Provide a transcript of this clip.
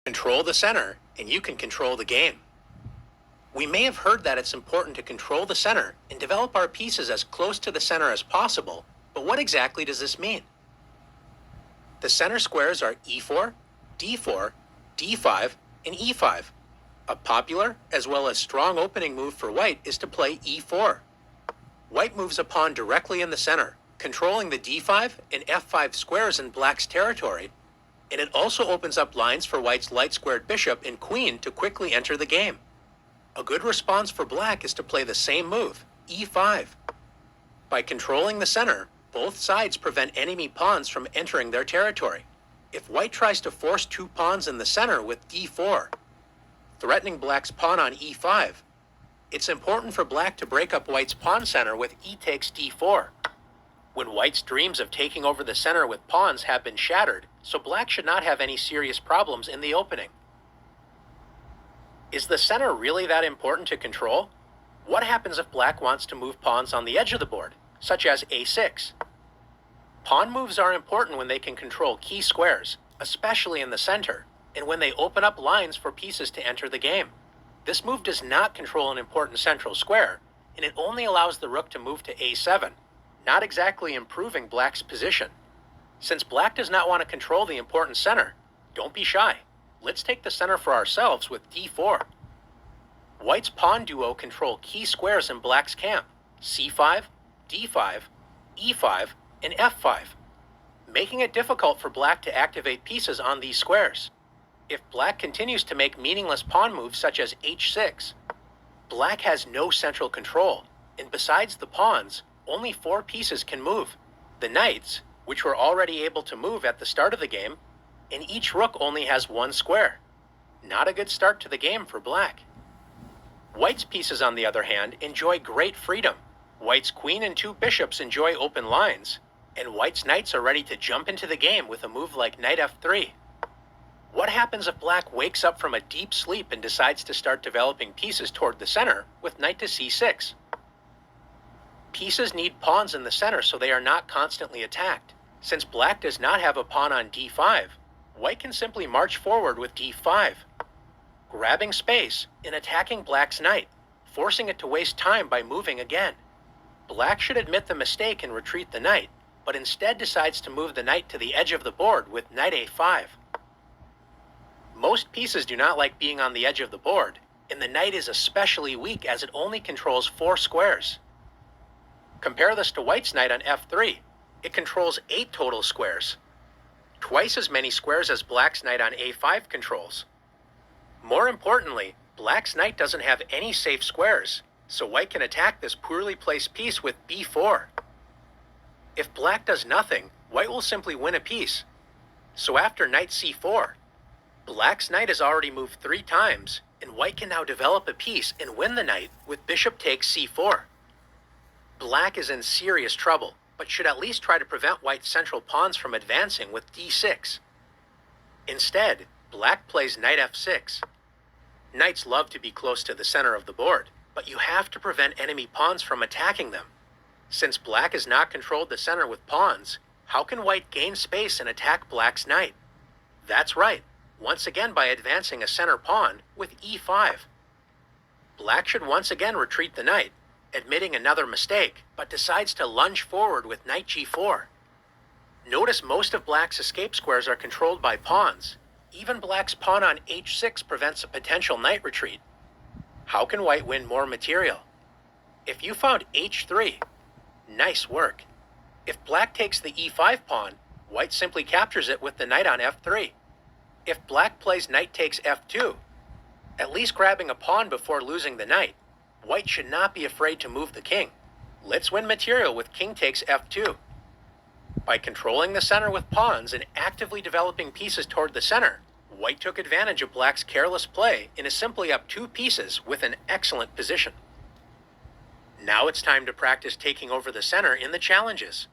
Control the center, and you can control the game. We may have heard that it's important to control the center and develop our pieces as close to the center as possible, but what exactly does this mean? The center squares are e4, d4, d5, and e5. A popular as well as strong opening move for white is to play e4. White moves a pawn directly in the center, controlling the d5 and f5 squares in black's territory, and it also opens up lines for white's light-squared bishop and queen to quickly enter the game. A good response for black is to play the same move, e5. By controlling the center, both sides prevent enemy pawns from entering their territory. If white tries to force two pawns in the center with d4, threatening black's pawn on e5, it's important for black to break up white's pawn center with e takes d4. When white's dreams of taking over the center with pawns have been shattered, so black should not have any serious problems in the opening. Is the center really that important to control? What happens if black wants to move pawns on the edge of the board, such as a6? Pawn moves are important when they can control key squares, especially in the center, and when they open up lines for pieces to enter the game. This move does not control an important central square, and it only allows the rook to move to a7, not exactly improving black's position. Since black does not want to control the important center, don't be shy. Let's take the center for ourselves with d4. White's pawn duo control key squares in black's camp, c5, d5, e5, and f5, making it difficult for black to activate pieces on these squares. If black continues to make meaningless pawn moves such as h6, black has no central control, and besides the pawns, only 4 pieces can move: the knights, which were already able to move at the start of the game, and each rook only has 1 square. Not a good start to the game for black. White's pieces, on the other hand, enjoy great freedom. White's queen and 2 bishops enjoy open lines, and white's knights are ready to jump into the game with a move like knight f3. What happens if black wakes up from a deep sleep and decides to start developing pieces toward the center with knight to c6? Pieces need pawns in the center so they are not constantly attacked. Since black does not have a pawn on d5, white can simply march forward with d5, grabbing space and attacking black's knight, forcing it to waste time by moving again. Black should admit the mistake and retreat the knight, but instead decides to move the knight to the edge of the board with knight a5. Most pieces do not like being on the edge of the board, and the knight is especially weak as it only controls 4 squares. Compare this to white's knight on f3. It controls 8 total squares, twice as many squares as black's knight on a5 controls. More importantly, black's knight doesn't have any safe squares, so white can attack this poorly placed piece with b4. If black does nothing, white will simply win a piece. So after knight c4, black's knight has already moved 3 times, and white can now develop a piece and win the knight with bishop takes c4. Black is in serious trouble, but should at least try to prevent white's central pawns from advancing with d6. Instead, black plays knight f6. Knights love to be close to the center of the board, but you have to prevent enemy pawns from attacking them. Since black has not controlled the center with pawns, how can white gain space and attack black's knight? That's right, once again by advancing a center pawn with e5. Black should once again retreat the knight, admitting another mistake, but decides to lunge forward with knight g4. Notice most of black's escape squares are controlled by pawns. Even black's pawn on h6 prevents a potential knight retreat. How can white win more material? If you found h3, nice work. If black takes the e5 pawn, white simply captures it with the knight on f3. If black plays knight takes f2, at least grabbing a pawn before losing the knight, white should not be afraid to move the king. Let's win material with king takes f2. By controlling the center with pawns and actively developing pieces toward the center, white took advantage of black's careless play and is simply up 2 pieces with an excellent position. Now it's time to practice taking over the center in the challenges.